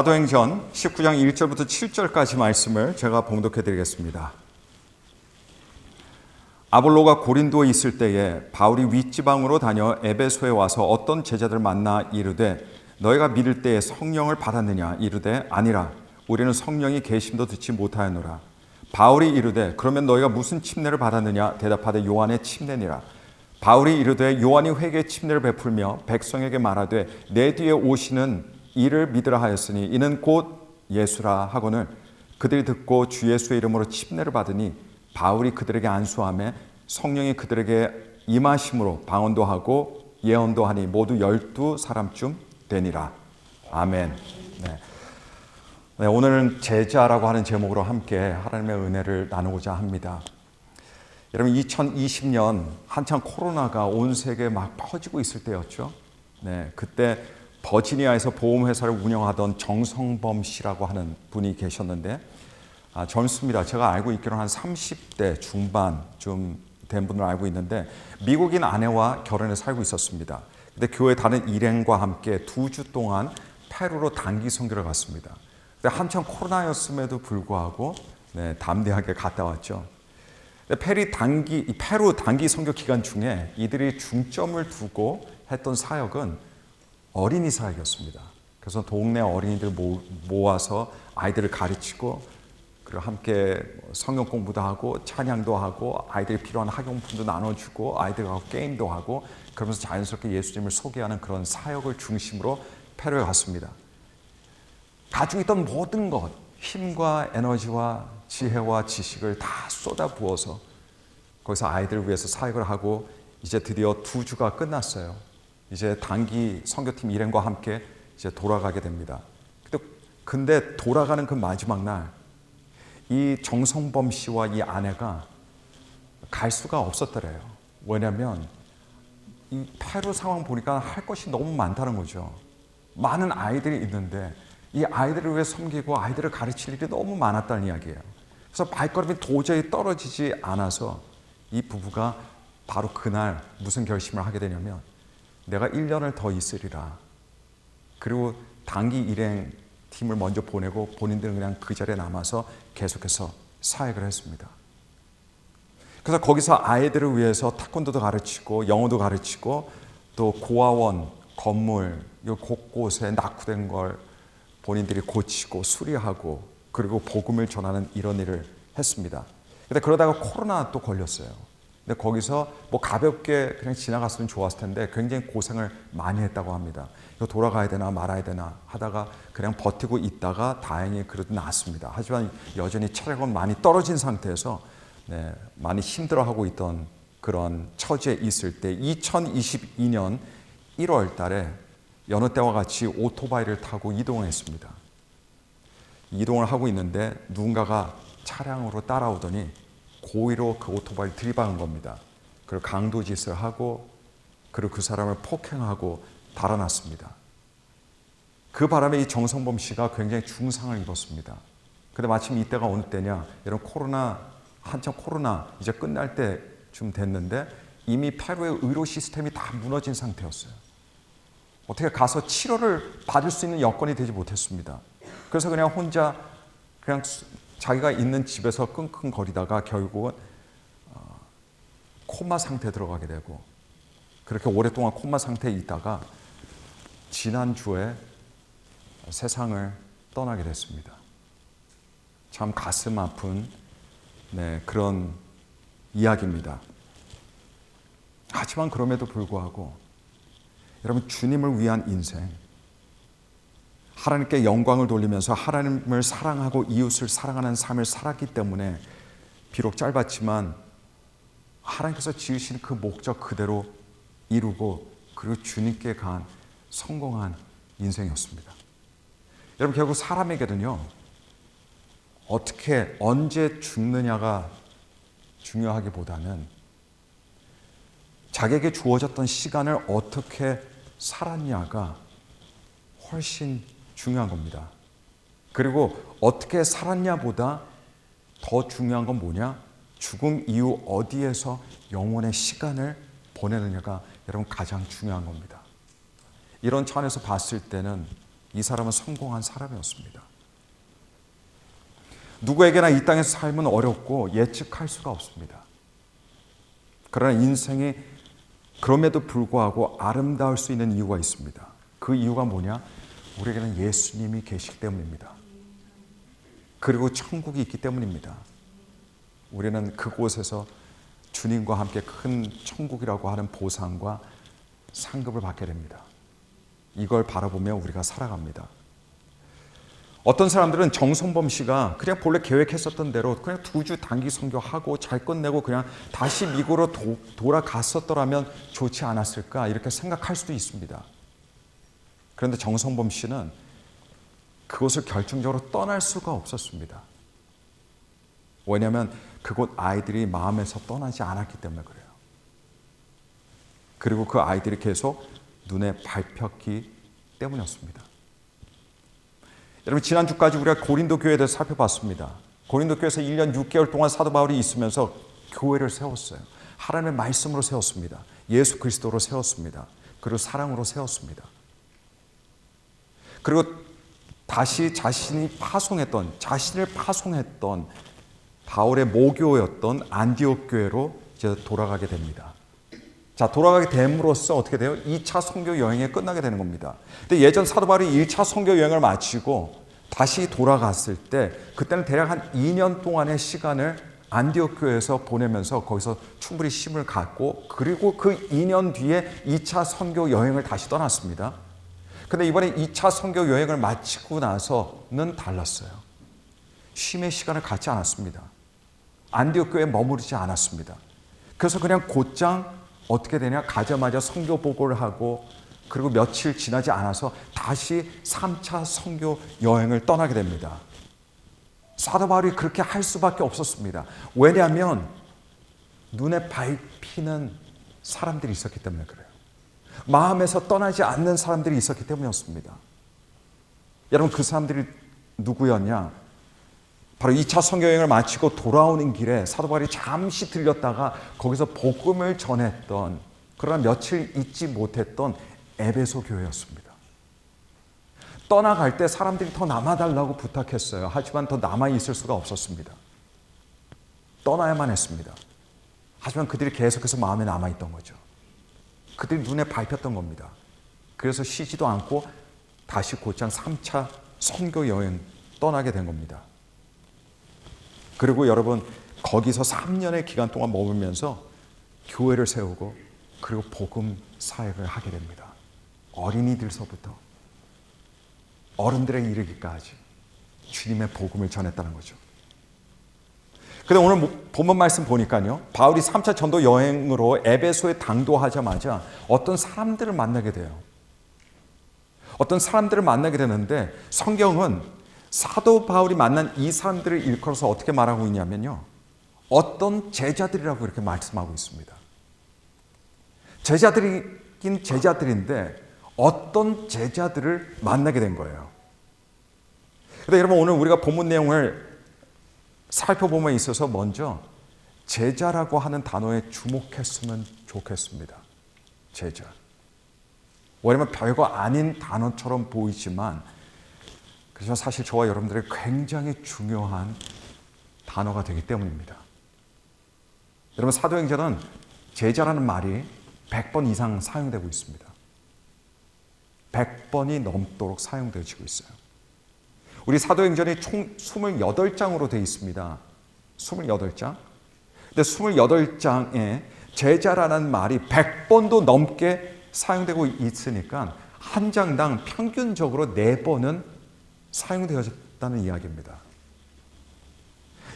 사도행전 19장 1절부터 7절까지 말씀을 제가 봉독해 드리겠습니다. 아볼로가 고린도에 있을 때에 바울이 윗지방으로 다녀 에베소에 와서 어떤 제자들 만나 이르되 너희가 믿을 때에 성령을 받았느냐 이르되 아니라 우리는 성령이 계심도 듣지 못하였노라. 바울이 이르되 그러면 너희가 무슨 침례를 받았느냐 대답하되 요한의 침례니라. 바울이 이르되 요한이 회개의 침례를 베풀며 백성에게 말하되 내 뒤에 오시는 이를 믿으라 하였으니 이는 곧 예수라 하거늘 그들이 듣고 주 예수의 이름으로 침례를 받으니 바울이 그들에게 안수하며 성령이 그들에게 임하심으로 방언도 하고 예언도 하니 모두 12사람쯤 되니라. 아멘. 네, 오늘은 제자라고 하는 제목으로 함께 하나님의 은혜를 나누고자 합니다. 여러분 2020년 한창 코로나가 온 세계에 막 퍼지고 있을 때였죠. 네, 그때 버지니아에서 보험회사를 운영하던 정성범 씨라고 하는 분이 계셨는데 젊습니다. 제가 알고 있기로는 한 30대 중반쯤 된 분을 알고 있는데 미국인 아내와 결혼해 살고 있었습니다. 근데 교회 다른 일행과 함께 2주 동안 페루로 단기 선교를 갔습니다. 근데 한참 코로나였음에도 불구하고 담대하게 갔다 왔죠. 페루 단기 선교 기간 중에 이들이 중점을 두고 했던 사역은 어린이 사역이었습니다. 그래서 동네 어린이들 모아서 아이들을 가르치고 그리고 함께 성경 공부도 하고 찬양도 하고 아이들이 필요한 학용품도 나눠주고 아이들하고 게임도 하고 그러면서 자연스럽게 예수님을 소개하는 그런 사역을 중심으로 페루에 갔습니다. 가지고 있던 모든 것, 힘과 에너지와 지혜와 지식을 다 쏟아부어서 거기서 아이들을 위해서 사역을 하고 이제 드디어 2주가 끝났어요. 이제 단기 선교팀 일행과 함께 이제 돌아가게 됩니다. 근데 돌아가는 그 마지막 날, 이 정성범 씨와 이 아내가 갈 수가 없었더래요. 왜냐하면 이 페루 상황 보니까 할 것이 너무 많다는 거죠. 많은 아이들이 있는데 이 아이들을 위해 섬기고 아이들을 가르칠 일이 너무 많았다는 이야기예요. 그래서 발걸음이 도저히 떨어지지 않아서 이 부부가 바로 그날 무슨 결심을 하게 되냐면 내가 1년을 더 있으리라. 그리고 단기 일행 팀을 먼저 보내고 본인들은 그냥 그 자리에 남아서 계속해서 사역을 했습니다. 그래서 거기서 아이들을 위해서 태권도도 가르치고 영어도 가르치고 또 고아원, 건물 곳곳에 낙후된 걸 본인들이 고치고 수리하고 그리고 복음을 전하는 이런 일을 했습니다. 근데 그러다가 코로나 또 걸렸어요. 근데 거기서 뭐 가볍게 그냥 지나갔으면 좋았을 텐데 굉장히 고생을 많이 했다고 합니다. 이거 돌아가야 되나 말아야 되나 하다가 그냥 버티고 있다가 다행히 그래도 나았습니다. 하지만 여전히 체력은 많이 떨어진 상태에서 많이 힘들어하고 있던 그런 처지에 있을 때 2022년 1월 달에 여느 때와 같이 오토바이를 타고 이동을 했습니다. 이동을 하고 있는데 누군가가 차량으로 따라오더니 고의로 그 오토바이를 들이박은 겁니다. 그리고 강도짓을 하고 그리고 그 사람을 폭행하고 달아났습니다. 그 바람에 이 정성범 씨가 굉장히 중상을 입었습니다. 근데 마침 이때가 어느 때냐, 이런 한참 코로나 이제 끝날 때쯤 됐는데 이미 페루의 의료 시스템이 다 무너진 상태였어요. 어떻게 가서 치료를 받을 수 있는 여건이 되지 못했습니다. 그래서 그냥 혼자 그냥 자기가 있는 집에서 끙끙거리다가 결국은 코마 상태에 들어가게 되고 그렇게 오랫동안 코마 상태에 있다가 지난주에 세상을 떠나게 됐습니다. 참 가슴 아픈 그런 이야기입니다. 하지만 그럼에도 불구하고 여러분 주님을 위한 인생, 하나님께 영광을 돌리면서 하나님을 사랑하고 이웃을 사랑하는 삶을 살았기 때문에 비록 짧았지만 하나님께서 지으신 그 목적 그대로 이루고 그리고 주님께 간 성공한 인생이었습니다. 여러분 결국 사람에게는요 어떻게 언제 죽느냐가 중요하기보다는 자기에게 주어졌던 시간을 어떻게 살았냐가 훨씬 중요한 겁니다. 그리고 어떻게 살았냐보다 더 중요한 건 뭐냐? 죽음 이후 어디에서 영혼의 시간을 보내느냐가 여러분 가장 중요한 겁니다. 이런 차원에서 봤을 때는 이 사람은 성공한 사람이었습니다. 누구에게나 이 땅에서 삶은 어렵고 예측할 수가 없습니다. 그러나 인생이 그럼에도 불구하고 아름다울 수 있는 이유가 있습니다. 그 이유가 뭐냐? 우리에게는 예수님이 계시기 때문입니다. 그리고 천국이 있기 때문입니다. 우리는 그곳에서 주님과 함께 큰 천국이라고 하는 보상과 상급을 받게 됩니다. 이걸 바라보며 우리가 살아갑니다. 어떤 사람들은 정성범 씨가 그냥 본래 계획했었던 대로 그냥 2주 단기 선교하고 잘 끝내고 그냥 다시 미국으로 돌아갔었더라면 좋지 않았을까 이렇게 생각할 수도 있습니다. 그런데 정성범 씨는 그곳을 결정적으로 떠날 수가 없었습니다. 왜냐하면 그곳 아이들이 마음에서 떠나지 않았기 때문에 그래요. 그리고 그 아이들이 계속 눈에 밟혔기 때문이었습니다. 여러분, 지난주까지 우리가 고린도 교회에 대해서 살펴봤습니다. 고린도 교회에서 1년 6개월 동안 사도 바울이 있으면서 교회를 세웠어요. 하나님의 말씀으로 세웠습니다. 예수 그리스도로 세웠습니다. 그리고 사랑으로 세웠습니다. 그리고 다시 자신을 파송했던 바울의 모교였던 안디옥 교회로 이제 돌아가게 됩니다. 자, 돌아가게 됨으로써 어떻게 돼요? 2차 선교 여행이 끝나게 되는 겁니다. 근데 예전 사도 바울이 1차 선교 여행을 마치고 다시 돌아갔을 때 그때는 대략 한 2년 동안의 시간을 안디옥 교회에서 보내면서 거기서 충분히 쉼을 갖고 그리고 그 2년 뒤에 2차 선교 여행을 다시 떠났습니다. 근데 이번에 2차 선교 여행을 마치고 나서는 달랐어요. 쉼의 시간을 갖지 않았습니다. 안디옥 교회에 머무르지 않았습니다. 그래서 그냥 곧장 어떻게 되냐? 가자마자 선교 보고를 하고 그리고 며칠 지나지 않아서 다시 3차 선교 여행을 떠나게 됩니다. 사도 바울이 그렇게 할 수밖에 없었습니다. 왜냐하면 눈에 밟히는 사람들이 있었기 때문에 그래요. 마음에서 떠나지 않는 사람들이 있었기 때문이었습니다. 여러분, 그 사람들이 누구였냐? 바로 2차 선교 여행을 마치고 돌아오는 길에 사도 바울이 잠시 들렸다가 거기서 복음을 전했던, 그러나 며칠 있지 못했던 에베소 교회였습니다. 떠나갈 때 사람들이 더 남아달라고 부탁했어요. 하지만 더 남아있을 수가 없었습니다. 떠나야만 했습니다. 하지만 그들이 계속해서 마음에 남아있던 거죠. 그들이 눈에 밟혔던 겁니다. 그래서 쉬지도 않고 다시 곧장 3차 선교 여행 떠나게 된 겁니다. 그리고 여러분, 거기서 3년의 기간 동안 머물면서 교회를 세우고 그리고 복음 사역을 하게 됩니다. 어린이들서부터 어른들에 이르기까지 주님의 복음을 전했다는 거죠. 근데 오늘 본문 말씀 보니까요, 바울이 3차 전도 여행으로 에베소에 당도하자마자 어떤 사람들을 만나게 돼요. 어떤 사람들을 만나게 되는데 성경은 사도 바울이 만난 이 사람들을 일컬어서 어떻게 말하고 있냐면요, 어떤 제자들이라고 이렇게 말씀하고 있습니다. 제자들이긴 제자들인데 어떤 제자들을 만나게 된 거예요. 근데 여러분, 오늘 우리가 본문 내용을 살펴봄에 있어서 먼저 제자라고 하는 단어에 주목했으면 좋겠습니다. 제자. 왜냐면 별거 아닌 단어처럼 보이지만 그래서 사실 저와 여러분들의 굉장히 중요한 단어가 되기 때문입니다. 여러분, 사도행전은 제자라는 말이 100번 이상 사용되고 있습니다. 100번이 넘도록 사용되어지고 있어요. 우리 사도행전이 총 28장으로 되어 있습니다. 28장. 근데 28장에 제자라는 말이 100번도 넘게 사용되고 있으니까 한 장당 평균적으로 4번은 사용되어졌다는 이야기입니다.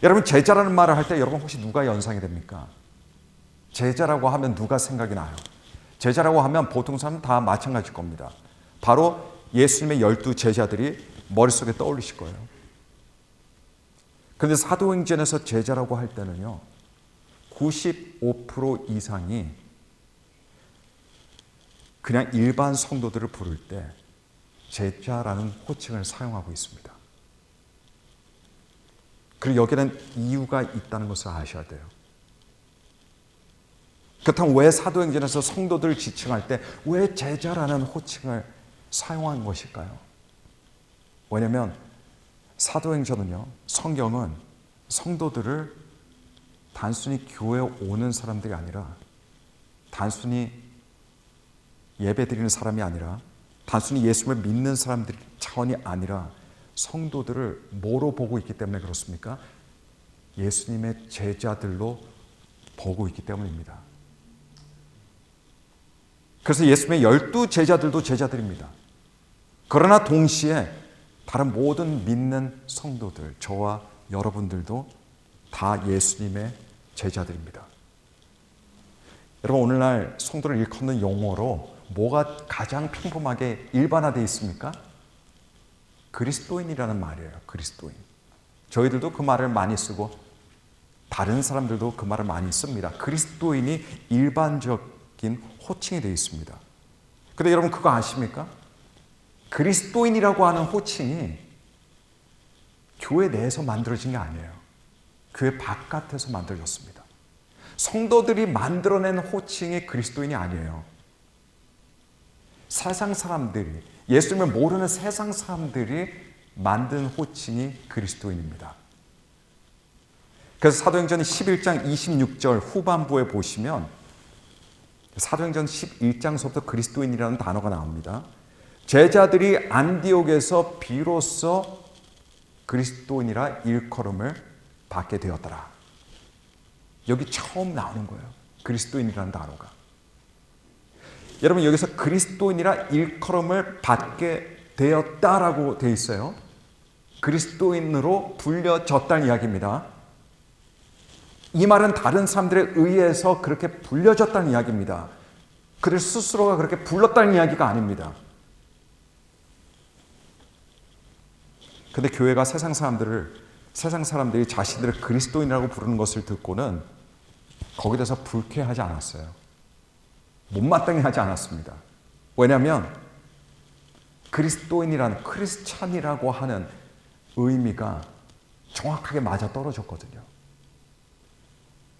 여러분, 제자라는 말을 할 때 여러분 혹시 누가 연상이 됩니까? 제자라고 하면 누가 생각이 나요? 제자라고 하면 보통 사람 다 마찬가지일 겁니다. 바로 예수님의 12 제자들이 머릿속에 떠올리실 거예요. 그런데 사도행전에서 제자라고 할 때는요, 95% 이상이 그냥 일반 성도들을 부를 때 제자라는 호칭을 사용하고 있습니다. 그리고 여기는 이유가 있다는 것을 아셔야 돼요. 그렇다면 왜 사도행전에서 성도들을 지칭할 때 왜 제자라는 호칭을 사용한 것일까요? 왜냐하면 사도행전은요, 성경은 성도들을 단순히 교회에 오는 사람들이 아니라, 단순히 예배드리는 사람이 아니라, 단순히 예수를 믿는 사람들 차원이 아니라 성도들을 뭐로 보고 있기 때문에 그렇습니까? 예수님의 제자들로 보고 있기 때문입니다. 그래서 예수님의 12제자들도 제자들입니다. 그러나 동시에 다른 모든 믿는 성도들, 저와 여러분들도 다 예수님의 제자들입니다. 여러분, 오늘날 성도를 일컫는 용어로 뭐가 가장 평범하게 일반화되어 있습니까? 그리스도인이라는 말이에요. 그리스도인. 저희들도 그 말을 많이 쓰고 다른 사람들도 그 말을 많이 씁니다. 그리스도인이 일반적인 호칭이 되어 있습니다. 근데 여러분 그거 아십니까? 그리스도인이라고 하는 호칭이 교회 내에서 만들어진 게 아니에요. 교회 바깥에서 만들어졌습니다. 성도들이 만들어낸 호칭이 그리스도인이 아니에요. 세상 사람들이, 예수님을 모르는 세상 사람들이 만든 호칭이 그리스도인입니다. 그래서 사도행전 11장 26절 후반부에 보시면 사도행전 11장서부터 그리스도인이라는 단어가 나옵니다. 제자들이 안디옥에서 비로소 그리스도인이라 일컬음을 받게 되었더라. 여기 처음 나오는 거예요. 그리스도인이라는 단어가. 여러분, 여기서 그리스도인이라 일컬음을 받게 되었다라고 되어 있어요. 그리스도인으로 불려졌다는 이야기입니다. 이 말은 다른 사람들에 의해서 그렇게 불려졌다는 이야기입니다. 그들 스스로가 그렇게 불렀다는 이야기가 아닙니다. 근데 교회가 세상 사람들이 자신들을 그리스도인이라고 부르는 것을 듣고는 거기에 대해서 불쾌하지 않았어요. 못마땅해 하지 않았습니다. 왜냐하면 그리스도인이라는, 크리스찬이라고 하는 의미가 정확하게 맞아 떨어졌거든요.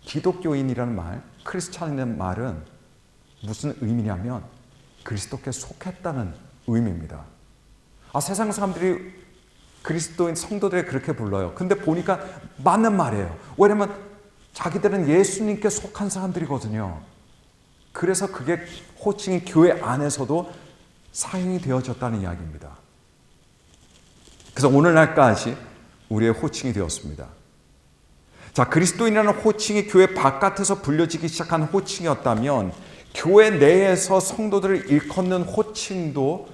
기독교인이라는 말, 크리스찬이라는 말은 무슨 의미냐면 그리스도께 속했다는 의미입니다. 세상 사람들이 그리스도인 성도들에 그렇게 불러요. 근데 보니까 맞는 말이에요. 왜냐면 자기들은 예수님께 속한 사람들이거든요. 그래서 그게 호칭이 교회 안에서도 사용이 되어졌다는 이야기입니다. 그래서 오늘날까지 우리의 호칭이 되었습니다. 자, 그리스도인이라는 호칭이 교회 바깥에서 불려지기 시작한 호칭이었다면 교회 내에서 성도들을 일컫는 호칭도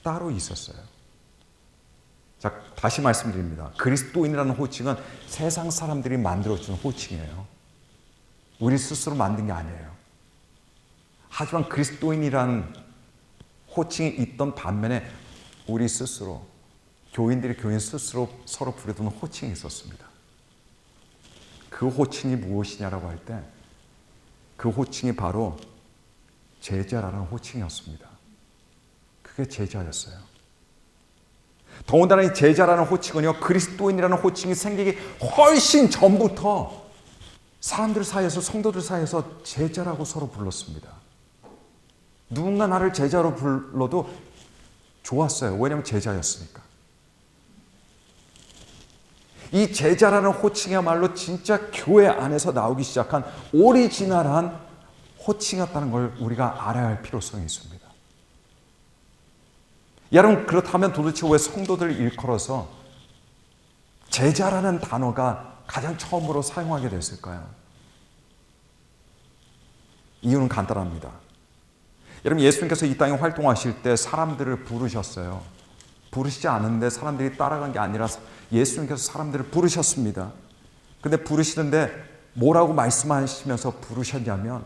따로 있었어요. 자, 다시 말씀드립니다. 그리스도인이라는 호칭은 세상 사람들이 만들어준 호칭이에요. 우리 스스로 만든 게 아니에요. 하지만 그리스도인이라는 호칭이 있던 반면에 우리 스스로, 교인들이 교인 스스로 서로 부르던 호칭이 있었습니다. 그 호칭이 무엇이냐라고 할 때 그 호칭이 바로 제자라는 호칭이었습니다. 그게 제자였어요. 더군다나 이 제자라는 호칭은요, 그리스도인이라는 호칭이 생기기 훨씬 전부터 사람들 사이에서, 성도들 사이에서 제자라고 서로 불렀습니다. 누군가 나를 제자로 불러도 좋았어요. 왜냐하면 제자였으니까. 이 제자라는 호칭이야말로 진짜 교회 안에서 나오기 시작한 오리지널한 호칭이었다는 걸 우리가 알아야 할 필요성이 있습니다. 여러분, 그렇다면 도대체 왜 성도들을 일컬어서 제자라는 단어가 가장 처음으로 사용하게 됐을까요? 이유는 간단합니다. 여러분, 예수님께서 이 땅에 활동하실 때 사람들을 부르셨어요. 부르시지 않은데 사람들이 따라간 게 아니라 예수님께서 사람들을 부르셨습니다. 근데 부르시는데 뭐라고 말씀하시면서 부르셨냐면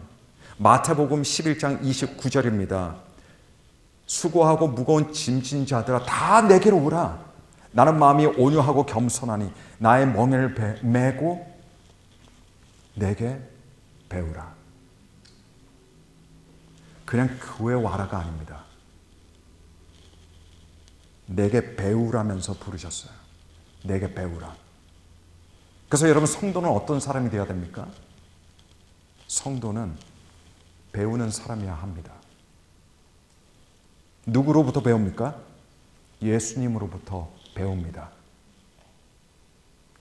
마태복음 11장 29절입니다. 수고하고 무거운 짐진 자들아 다 내게로 오라. 나는 마음이 온유하고 겸손하니 나의 멍에를 메고 내게 배우라. 그냥 교회 와라가 아닙니다. 내게 배우라면서 부르셨어요. 내게 배우라. 그래서 여러분, 성도는 어떤 사람이 되어야 됩니까? 성도는 배우는 사람이어야 합니다. 누구로부터 배웁니까? 예수님으로부터 배웁니다.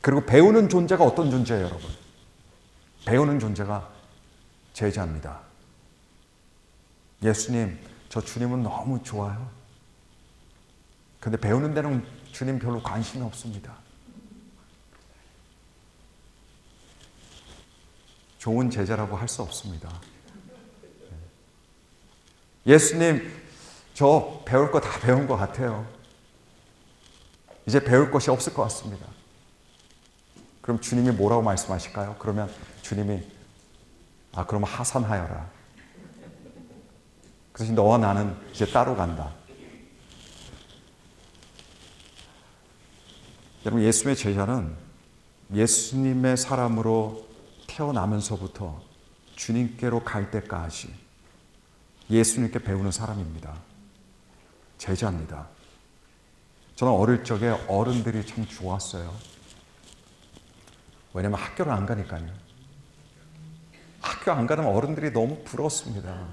그리고 배우는 존재가 어떤 존재예요, 여러분? 배우는 존재가 제자입니다. 예수님, 저 주님은 너무 좋아요. 근데 배우는 데는 주님 별로 관심이 없습니다. 좋은 제자라고 할 수 없습니다. 예수님, 저 배울 거 다 배운 것 같아요. 이제 배울 것이 없을 것 같습니다. 그럼 주님이 뭐라고 말씀하실까요? 그러면 주님이 그럼 하산하여라. 그래서 너와 나는 이제 따로 간다. 여러분, 예수님의 제자는 예수님의 사람으로 태어나면서부터 주님께로 갈 때까지 예수님께 배우는 사람입니다. 제자입니다. 저는 어릴 적에 어른들이 참 좋았어요. 왜냐면 학교를 안 가니까요. 학교 안 가는 어른들이 너무 부러웠습니다.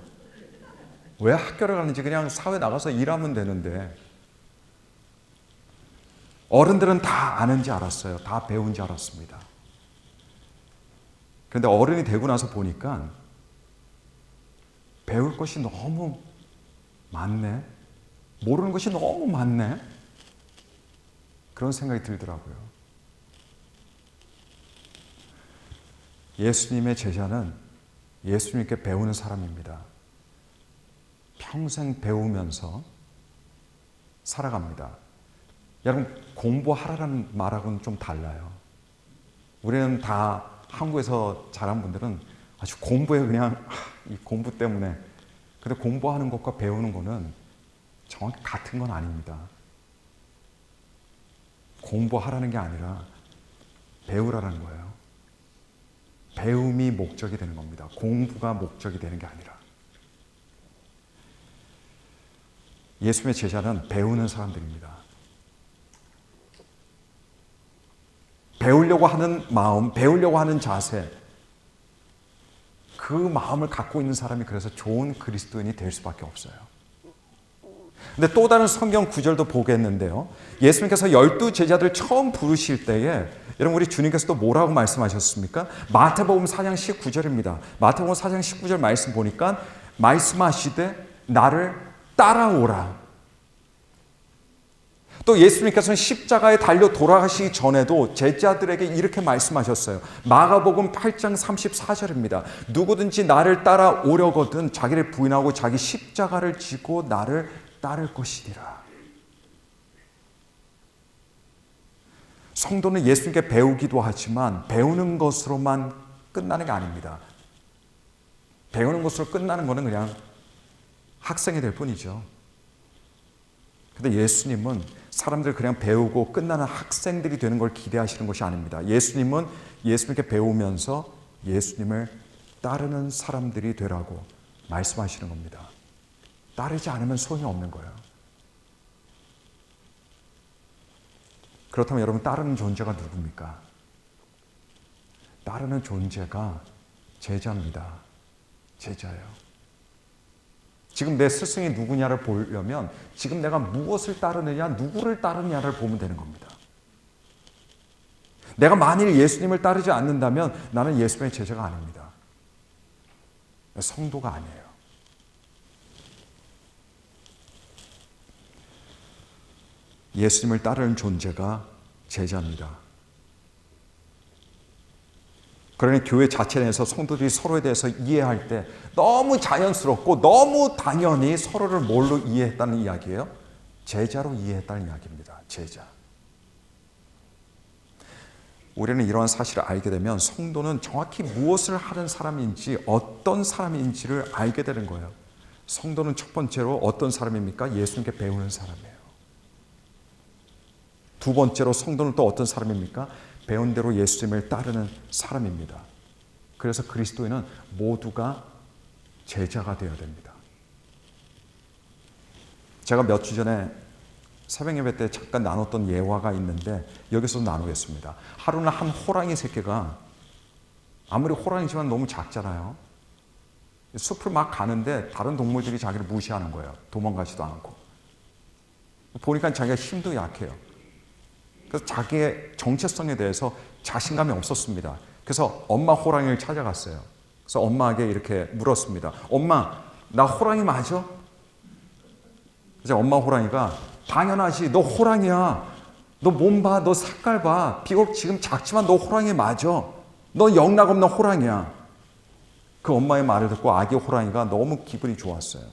왜 학교를 가는지 그냥 사회 나가서 일하면 되는데 어른들은 다 아는지 알았어요. 다 배운지 알았습니다. 그런데 어른이 되고 나서 보니까 배울 것이 너무 많네. 모르는 것이 너무 많네. 그런 생각이 들더라고요. 예수님의 제자는 예수님께 배우는 사람입니다. 평생 배우면서 살아갑니다. 여러분, 공부하라는 말하고는 좀 달라요. 우리는 다 한국에서 자란 분들은 아주 공부에 그냥 이 공부 때문에. 근데 공부하는 것과 배우는 거는 정확히 같은 건 아닙니다. 공부하라는 게 아니라 배우라는 거예요. 배움이 목적이 되는 겁니다. 공부가 목적이 되는 게 아니라. 예수님의 제자는 배우는 사람들입니다. 배우려고 하는 마음, 배우려고 하는 자세, 그 마음을 갖고 있는 사람이 그래서 좋은 그리스도인이 될 수밖에 없어요. 근데 또 다른 성경 구절도 보겠는데요. 예수님께서 12 제자들 처음 부르실 때에 여러분, 우리 주님께서 또 뭐라고 말씀하셨습니까? 마태복음 4장 19절입니다. 마태복음 4장 19절 말씀 보니까 말씀하시되 나를 따라오라. 또 예수님께서는 십자가에 달려 돌아가시기 전에도 제자들에게 이렇게 말씀하셨어요. 마가복음 8장 34절입니다. 누구든지 나를 따라오려거든 자기를 부인하고 자기 십자가를 지고 나를 따를 것이니라. 성도는 예수님께 배우기도 하지만 배우는 것으로만 끝나는 게 아닙니다. 배우는 것으로 끝나는 것은 그냥 학생이 될 뿐이죠. 그런데 예수님은 사람들 그냥 배우고 끝나는 학생들이 되는 걸 기대하시는 것이 아닙니다. 예수님은 예수님께 배우면서 예수님을 따르는 사람들이 되라고 말씀하시는 겁니다. 따르지 않으면 소용이 없는 거예요. 그렇다면 여러분, 따르는 존재가 누굽니까? 따르는 존재가 제자입니다. 제자예요. 지금 내 스승이 누구냐를 보려면 지금 내가 무엇을 따르느냐, 누구를 따르느냐를 보면 되는 겁니다. 내가 만일 예수님을 따르지 않는다면 나는 예수님의 제자가 아닙니다. 성도가 아니에요. 예수님을 따르는 존재가 제자입니다. 그러니 교회 자체 내에서 성도들이 서로에 대해서 이해할 때 너무 자연스럽고 너무 당연히 서로를 뭘로 이해했다는 이야기예요? 제자로 이해했다는 이야기입니다. 제자. 우리는 이러한 사실을 알게 되면 성도는 정확히 무엇을 하는 사람인지 어떤 사람인지를 알게 되는 거예요. 성도는 첫 번째로 어떤 사람입니까? 예수님께 배우는 사람이에요. 두 번째로 성도는 또 어떤 사람입니까? 배운 대로 예수님을 따르는 사람입니다. 그래서 그리스도인은 모두가 제자가 되어야 됩니다. 제가 몇 주 전에 새벽 예배 때 잠깐 나눴던 예화가 있는데 여기서 나누겠습니다. 하루는 한 호랑이 새끼가, 아무리 호랑이지만 너무 작잖아요. 숲을 막 가는데 다른 동물들이 자기를 무시하는 거예요. 도망가지도 않고. 보니까 자기가 힘도 약해요. 그래서 자기의 정체성에 대해서 자신감이 없었습니다. 그래서 엄마 호랑이를 찾아갔어요. 그래서 엄마에게 이렇게 물었습니다. 엄마, 나 호랑이 맞아? 그래서 엄마 호랑이가 당연하지, 너 호랑이야. 너 몸 봐, 너 색깔 봐. 비록 지금 작지만 너 호랑이 맞아. 너 영락없는 호랑이야. 그 엄마의 말을 듣고 아기 호랑이가 너무 기분이 좋았어요.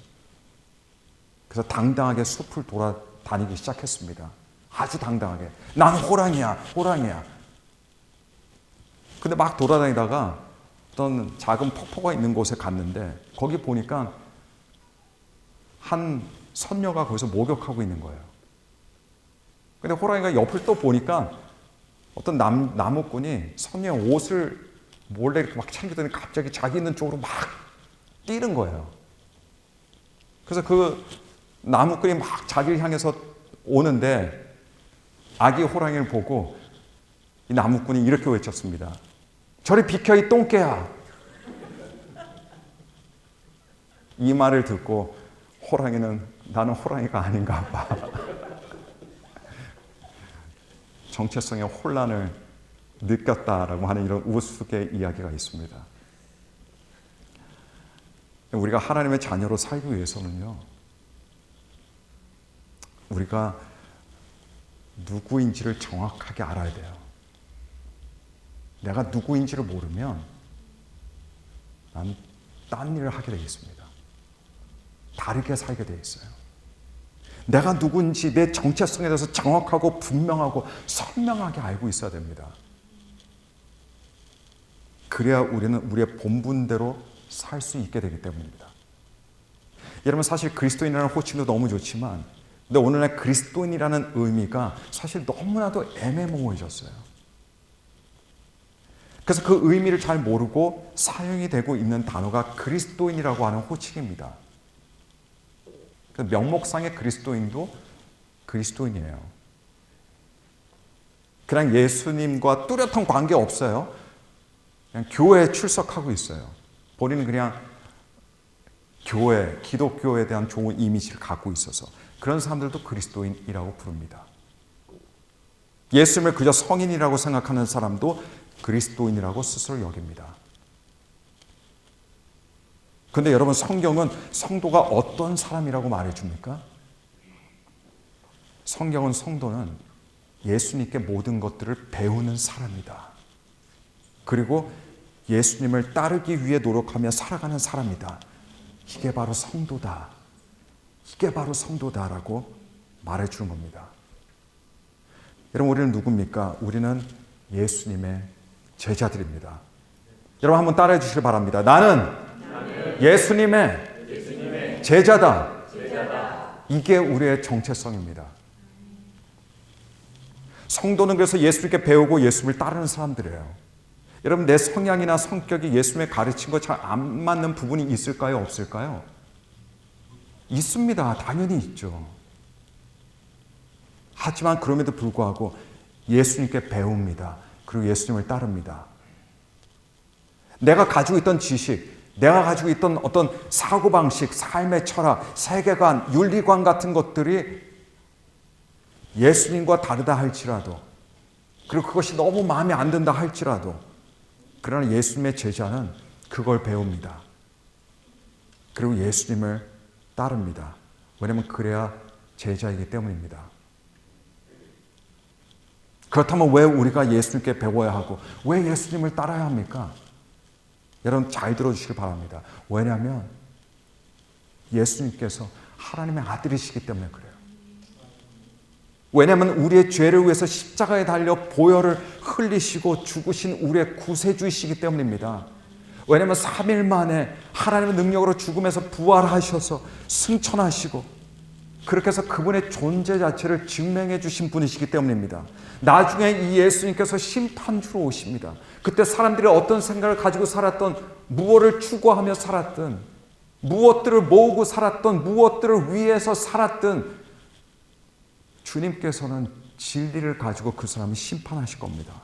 그래서 당당하게 숲을 돌아다니기 시작했습니다. 아주 당당하게. 난 호랑이야, 호랑이야. 근데 막 돌아다니다가 어떤 작은 폭포가 있는 곳에 갔는데 거기 보니까 한 선녀가 거기서 목욕하고 있는 거예요. 근데 호랑이가 옆을 또 보니까 어떤 나무꾼이 선녀의 옷을 몰래 이렇게 막 챙기더니 갑자기 자기 있는 쪽으로 막 뛰는 거예요. 그래서 그 나무꾼이 막 자기를 향해서 오는데 아기 호랑이를 보고 이 나무꾼이 이렇게 외쳤습니다. 저리 비켜 이 똥개야. 이 말을 듣고 호랑이는 나는 호랑이가 아닌가 봐. 정체성의 혼란을 느꼈다라고 하는 이런 우스갯 이야기가 있습니다. 우리가 하나님의 자녀로 살기 위해서는요, 우리가 누구인지를 정확하게 알아야 돼요. 내가 누구인지를 모르면 난 딴 일을 하게 되어 있습니다. 다르게 살게 되어 있어요. 내가 누구인지 내 정체성에 대해서 정확하고 분명하고 선명하게 알고 있어야 됩니다. 그래야 우리는 우리의 본분대로 살 수 있게 되기 때문입니다. 여러분, 사실 그리스도인이라는 호칭도 너무 좋지만 근데 오늘날 그리스도인이라는 의미가 사실 너무나도 애매모호해졌어요. 그래서 그 의미를 잘 모르고 사용이 되고 있는 단어가 그리스도인이라고 하는 호칭입니다. 명목상의 그리스도인도 그리스도인이에요. 그냥 예수님과 뚜렷한 관계 없어요. 그냥 교회에 출석하고 있어요. 본인은 그냥 교회, 기독교에 대한 좋은 이미지를 갖고 있어서 그런 사람들도 그리스도인이라고 부릅니다. 예수님을 그저 성인이라고 생각하는 사람도 그리스도인이라고 스스로 여깁니다. 그런데 여러분, 성경은 성도가 어떤 사람이라고 말해줍니까? 성경은 성도는 예수님께 모든 것들을 배우는 사람이다. 그리고 예수님을 따르기 위해 노력하며 살아가는 사람이다. 이게 바로 성도다. 이게 바로 성도다라고 말해주는 겁니다. 여러분, 우리는 누굽니까? 우리는 예수님의 제자들입니다. 여러분, 한번 따라해 주시길 바랍니다. 나는 예수님의 제자다. 이게 우리의 정체성입니다. 성도는 그래서 예수님께 배우고 예수님을 따르는 사람들이에요. 여러분, 내 성향이나 성격이 예수님의 가르친 것 잘 안 맞는 부분이 있을까요? 없을까요? 있습니다. 당연히 있죠. 하지만 그럼에도 불구하고 예수님께 배웁니다. 그리고 예수님을 따릅니다. 내가 가지고 있던 지식, 내가 가지고 있던 어떤 사고방식, 삶의 철학, 세계관, 윤리관 같은 것들이 예수님과 다르다 할지라도, 그리고 그것이 너무 마음에 안 든다 할지라도, 그러나 예수님의 제자는 그걸 배웁니다. 그리고 예수님을 따릅니다. 왜냐하면 그래야 제자이기 때문입니다. 그렇다면 왜 우리가 예수님께 배워야 하고 왜 예수님을 따라야 합니까? 여러분, 잘 들어주시길 바랍니다. 왜냐하면 예수님께서 하나님의 아들이시기 때문에 그래요. 왜냐하면 우리의 죄를 위해서 십자가에 달려 보혈을 흘리시고 죽으신 우리의 구세주이시기 때문입니다. 왜냐하면 3일 만에 하나님의 능력으로 죽음에서 부활하셔서 승천하시고 그렇게 해서 그분의 존재 자체를 증명해 주신 분이시기 때문입니다. 나중에 이 예수님께서 심판주로 오십니다. 그때 사람들이 어떤 생각을 가지고 살았던, 무엇을 추구하며 살았던, 무엇들을 모으고 살았던, 무엇들을 위해서 살았던, 주님께서는 진리를 가지고 그 사람을 심판하실 겁니다.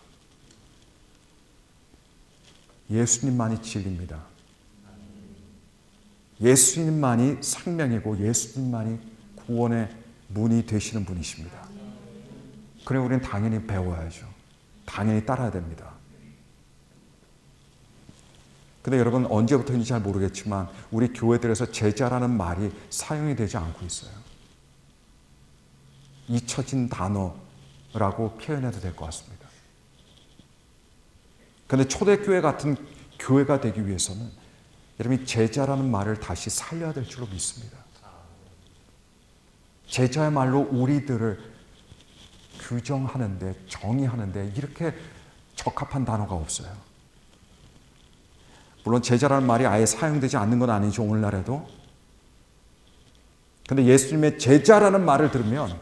예수님만이 진리입니다. 예수님만이 생명이고 예수님만이 구원의 문이 되시는 분이십니다. 그래 우리는 당연히 배워야죠. 당연히 따라야 됩니다. 근데 여러분 언제부터인지 잘 모르겠지만 우리 교회들에서 제자라는 말이 사용이 되지 않고 있어요. 잊혀진 단어라고 표현해도 될 것 같습니다. 그런데 초대교회 같은 교회가 되기 위해서는 여러분이 제자라는 말을 다시 살려야 될 줄로 믿습니다. 제자야말로 우리들을 규정하는데, 정의하는데 이렇게 적합한 단어가 없어요. 물론 제자라는 말이 아예 사용되지 않는 건 아니죠, 오늘날에도. 근데 예수님의 제자라는 말을 들으면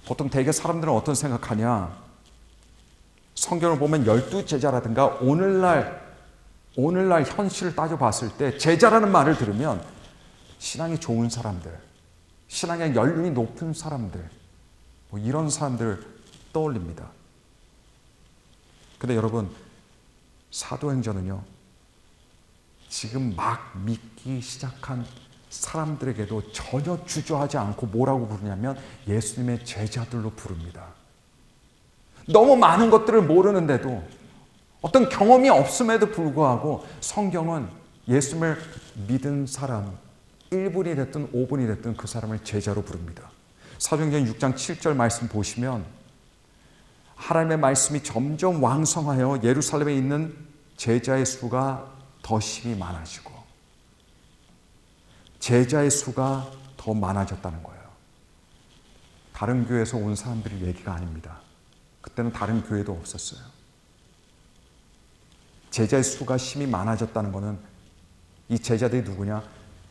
보통 대개 사람들은 어떤 생각하냐, 성경을 보면 12제자라든가 오늘날 현실을 따져봤을 때 제자라는 말을 들으면 신앙이 좋은 사람들, 신앙의 연륜이 높은 사람들, 뭐 이런 사람들 떠올립니다. 근데 여러분, 사도행전은요, 지금 막 믿기 시작한 사람들에게도 전혀 주저하지 않고 뭐라고 부르냐면 예수님의 제자들로 부릅니다. 너무 많은 것들을 모르는데도, 어떤 경험이 없음에도 불구하고 성경은 예수님을 믿은 사람 1분이 됐든 5분이 됐든 그 사람을 제자로 부릅니다. 사도행전 6장 7절 말씀 보시면 하나님의 말씀이 점점 왕성하여 예루살렘에 있는 제자의 수가 더 심히 많아지고 제자의 수가 더 많아졌다는 거예요. 다른 교회에서 온 사람들이 얘기가 아닙니다. 그때는 다른 교회도 없었어요. 제자의 수가 심히 많아졌다는 것은 이 제자들이 누구냐?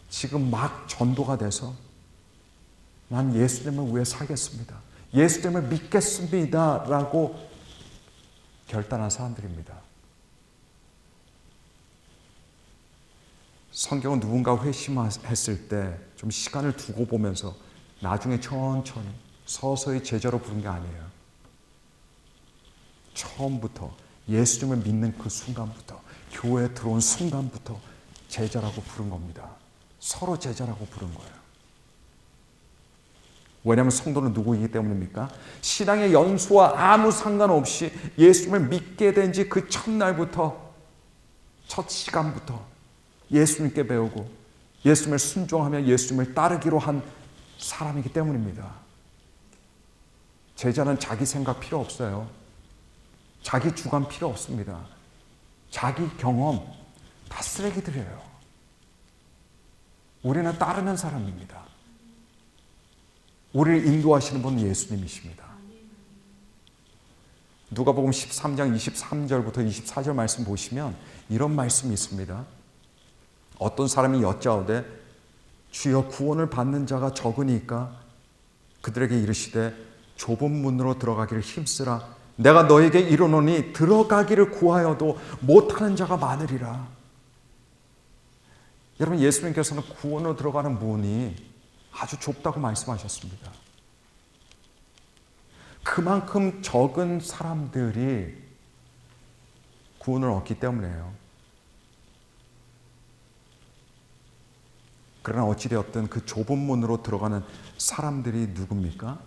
지금 막 전도가 돼서 난 예수님을 위해 살겠습니다. 예수님을 믿겠습니다. 라고 결단한 사람들입니다. 성경은 누군가 회심했을 때 좀 시간을 두고 보면서 나중에 천천히 서서히 제자로 부른 게 아니에요. 처음부터 예수님을 믿는 그 순간부터, 교회에 들어온 순간부터 제자라고 부른 겁니다. 서로 제자라고 부른 거예요. 왜냐하면 성도는 누구이기 때문입니까? 신앙의 연수와 아무 상관없이 예수님을 믿게 된 지 그 첫날부터, 첫 시간부터 예수님께 배우고 예수님을 순종하며 예수님을 따르기로 한 사람이기 때문입니다. 제자는 자기 생각 필요 없어요. 자기 주관 필요 없습니다. 자기 경험 다 쓰레기들이에요. 우리는 따르는 사람입니다. 우리를 인도하시는 분은 예수님이십니다. 누가복음 13장 23절부터 24절 말씀 보시면 이런 말씀이 있습니다. 어떤 사람이 여짜오되 주여 구원을 받는 자가 적으니까 그들에게 이르시되 좁은 문으로 들어가기를 힘쓰라. 내가 너에게 이르노니 들어가기를 구하여도 못하는 자가 많으리라. 여러분, 예수님께서는 구원으로 들어가는 문이 아주 좁다고 말씀하셨습니다. 그만큼 적은 사람들이 구원을 얻기 때문이에요. 그러나 어찌되었든 그 좁은 문으로 들어가는 사람들이 누굽니까?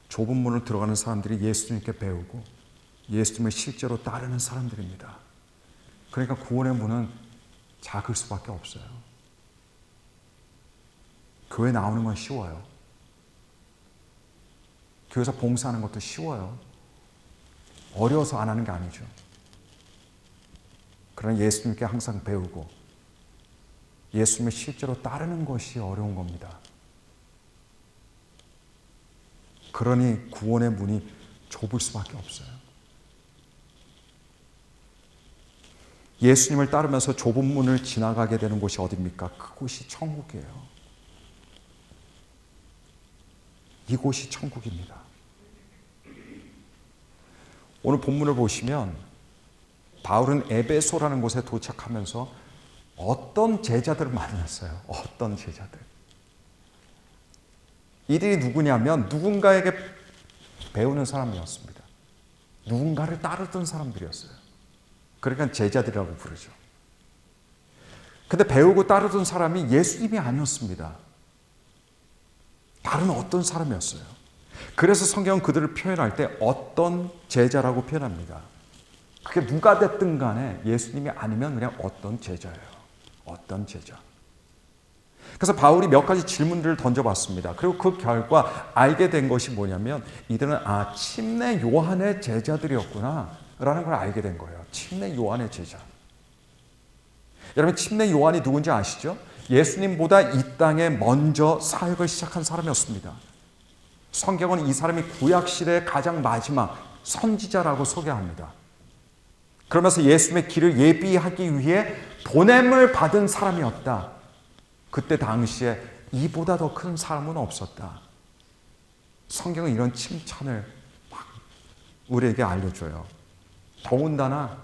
좁은 문으로 들어가는 사람들이 예수님께 배우고 예수님을 실제로 따르는 사람들입니다. 그러니까 구원의 문은 작을 수밖에 없어요. 교회 나오는 건 쉬워요. 교회에서 봉사하는 것도 쉬워요. 어려워서 안 하는 게 아니죠. 그러나 예수님께 항상 배우고 예수님을 실제로 따르는 것이 어려운 겁니다. 그러니 구원의 문이 좁을 수밖에 없어요. 예수님을 따르면서 좁은 문을 지나가게 되는 곳이 어디입니까? 그곳이 천국이에요. 이곳이 천국입니다. 오늘 본문을 보시면 바울은 에베소라는 곳에 도착하면서 어떤 제자들을 만났어요. 어떤 제자들. 이들이 누구냐면 누군가에게 배우는 사람이었습니다. 누군가를 따르던 사람들이었어요. 그러니까 제자들이라고 부르죠. 근데 배우고 따르던 사람이 예수님이 아니었습니다. 다른 어떤 사람이었어요. 그래서 성경은 그들을 표현할 때 어떤 제자라고 표현합니다. 그게 누가 됐든 간에 예수님이 아니면 그냥 어떤 제자예요. 어떤 제자. 그래서 바울이 몇 가지 질문들을 던져봤습니다. 그리고 그 결과 알게 된 것이 뭐냐면 이들은 침례 요한의 제자들이었구나 라는 걸 알게 된 거예요. 침례 요한의 제자. 여러분 침례 요한이 누군지 아시죠? 예수님보다 이 땅에 먼저 사역을 시작한 사람이었습니다. 성경은 이 사람이 구약시대의 가장 마지막 선지자라고 소개합니다. 그러면서 예수님의 길을 예비하기 위해 보냄을 받은 사람이었다. 그때 당시에 이보다 더 큰 사람은 없었다. 성경은 이런 칭찬을 막 우리에게 알려줘요. 더군다나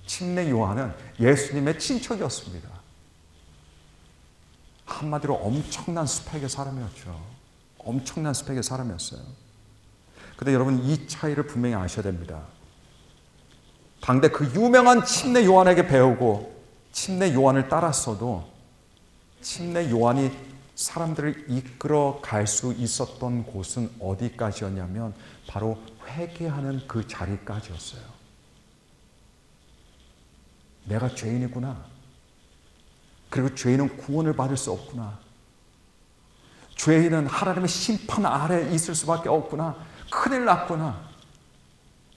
침례 요한은 예수님의 친척이었습니다. 한마디로 엄청난 스펙의 사람이었죠. 엄청난 스펙의 사람이었어요. 근데 여러분 이 차이를 분명히 아셔야 됩니다. 당대 그 유명한 침례 요한에게 배우고 침례 요한을 따랐어도 침례 요한이 사람들을 이끌어 갈 수 있었던 곳은 어디까지였냐면 바로 회개하는 그 자리까지였어요. 내가 죄인이구나. 그리고 죄인은 구원을 받을 수 없구나. 죄인은 하나님의 심판 아래 있을 수밖에 없구나. 큰일 났구나.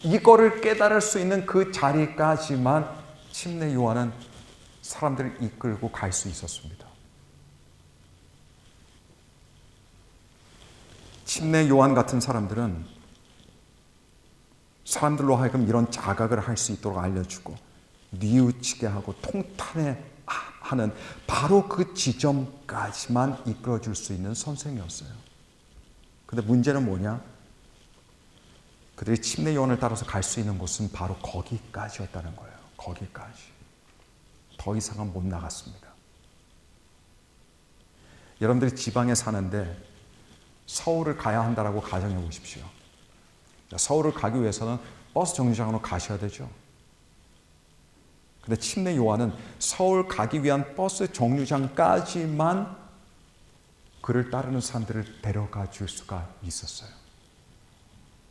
이거를 깨달을 수 있는 그 자리까지만 침례 요한은 사람들을 이끌고 갈 수 있었습니다. 침례 요한 같은 사람들은 사람들로 하여금 이런 자각을 할 수 있도록 알려주고 뉘우치게 하고 통탄해 하는 바로 그 지점까지만 이끌어줄 수 있는 선생이었어요. 근데 문제는 뭐냐? 그들이 침례 요한을 따라서 갈 수 있는 곳은 바로 거기까지였다는 거예요. 거기까지. 더 이상은 못 나갔습니다. 여러분들이 지방에 사는데 서울을 가야 한다라고 가정해 보십시오. 서울을 가기 위해서는 버스 정류장으로 가셔야 되죠. 근데 침례 요한은 서울 가기 위한 버스 정류장까지만 그를 따르는 사람들을 데려가 줄 수가 있었어요.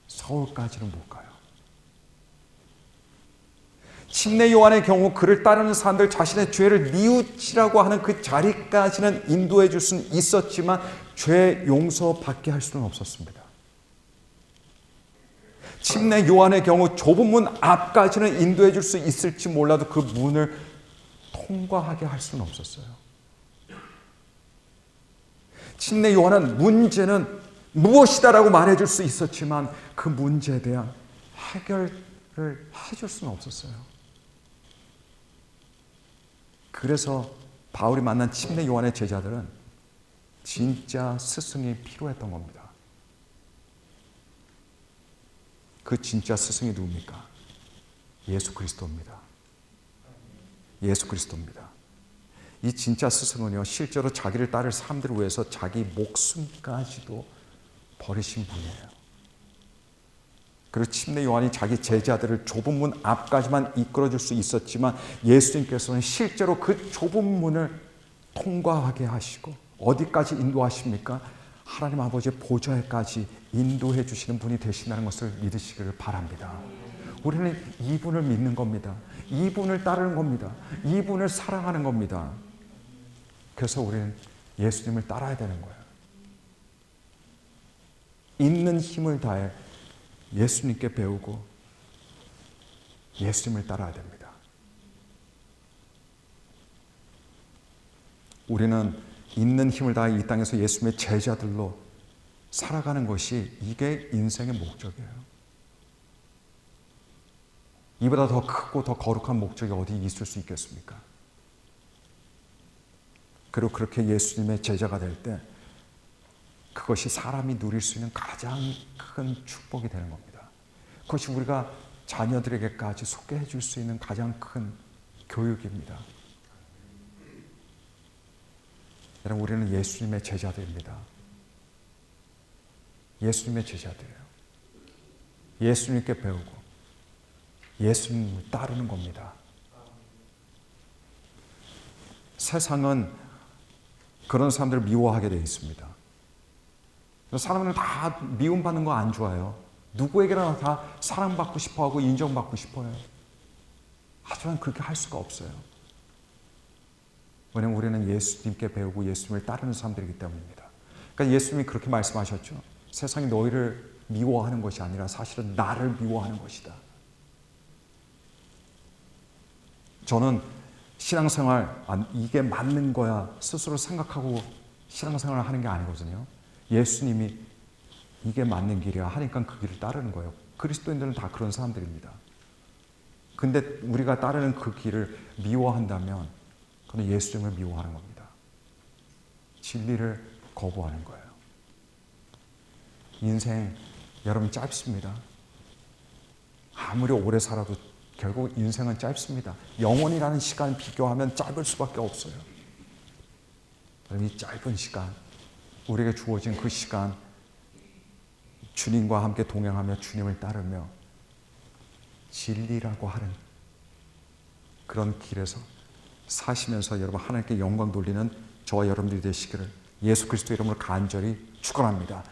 서울까지는 못 가요. 침례 요한의 경우 그를 따르는 사람들 자신의 죄를 뉘우치라고 하는 그 자리까지는 인도해 줄 수는 있었지만 죄 용서받게 할 수는 없었습니다. 침례 요한의 경우 좁은 문 앞까지는 인도해 줄 수 있을지 몰라도 그 문을 통과하게 할 수는 없었어요. 침례 요한은 문제는 무엇이다라고 말해줄 수 있었지만 그 문제에 대한 해결을 해줄 수는 없었어요. 그래서 바울이 만난 침례 요한의 제자들은 진짜 스승이 필요했던 겁니다. 그 진짜 스승이 누굽니까? 예수 그리스도입니다. 예수 그리스도입니다. 이 진짜 스승은요, 실제로 자기를 따를 사람들을 위해서 자기 목숨까지도 버리신 분이에요. 그리고 침례 요한이 자기 제자들을 좁은 문 앞까지만 이끌어줄 수 있었지만 예수님께서는 실제로 그 좁은 문을 통과하게 하시고 어디까지 인도하십니까? 하나님 아버지의 보좌에까지 인도해 주시는 분이 되신다는 것을 믿으시기를 바랍니다. 우리는 이분을 믿는 겁니다. 이분을 따르는 겁니다. 이분을 사랑하는 겁니다. 그래서 우리는 예수님을 따라야 되는 거예요. 있는 힘을 다해 예수님께 배우고 예수님을 따라야 됩니다. 우리는 있는 힘을 다해 이 땅에서 예수님의 제자들로 살아가는 것이 이게 인생의 목적이에요. 이보다 더 크고 더 거룩한 목적이 어디 있을 수 있겠습니까? 그리고 그렇게 예수님의 제자가 될 때 그것이 사람이 누릴 수 있는 가장 큰 축복이 되는 겁니다. 그것이 우리가 자녀들에게까지 소개해 줄 수 있는 가장 큰 교육입니다. 여러분, 우리는 예수님의 제자들입니다. 예수님의 제자들이에요. 예수님께 배우고 예수님을 따르는 겁니다. 세상은 그런 사람들을 미워하게 되어 있습니다. 사람들은 다 미움받는 거 안 좋아해요. 누구에게나 다 사랑받고 싶어하고 인정받고 싶어요. 하지만 그렇게 할 수가 없어요. 왜냐하면 우리는 예수님께 배우고 예수님을 따르는 사람들이기 때문입니다. 그러니까 예수님이 그렇게 말씀하셨죠. 세상이 너희를 미워하는 것이 아니라 사실은 나를 미워하는 것이다. 저는 신앙생활 이게 맞는 거야 스스로 생각하고 신앙생활을 하는 게 아니거든요. 예수님이 이게 맞는 길이야 하니까 그 길을 따르는 거예요. 그리스도인들은 다 그런 사람들입니다. 근데 우리가 따르는 그 길을 미워한다면 그건 예수님을 미워하는 겁니다. 진리를 거부하는 거예요. 인생 여러분 짧습니다. 아무리 오래 살아도 결국 인생은 짧습니다. 영원이라는 시간 비교하면 짧을 수밖에 없어요. 이 짧은 시간, 우리에게 주어진 그 시간, 주님과 함께 동행하며 주님을 따르며 진리라고 하는 그런 길에서 사시면서 여러분 하나님께 영광 돌리는 저와 여러분들이 되시기를 예수 그리스도 이름으로 간절히 축원합니다.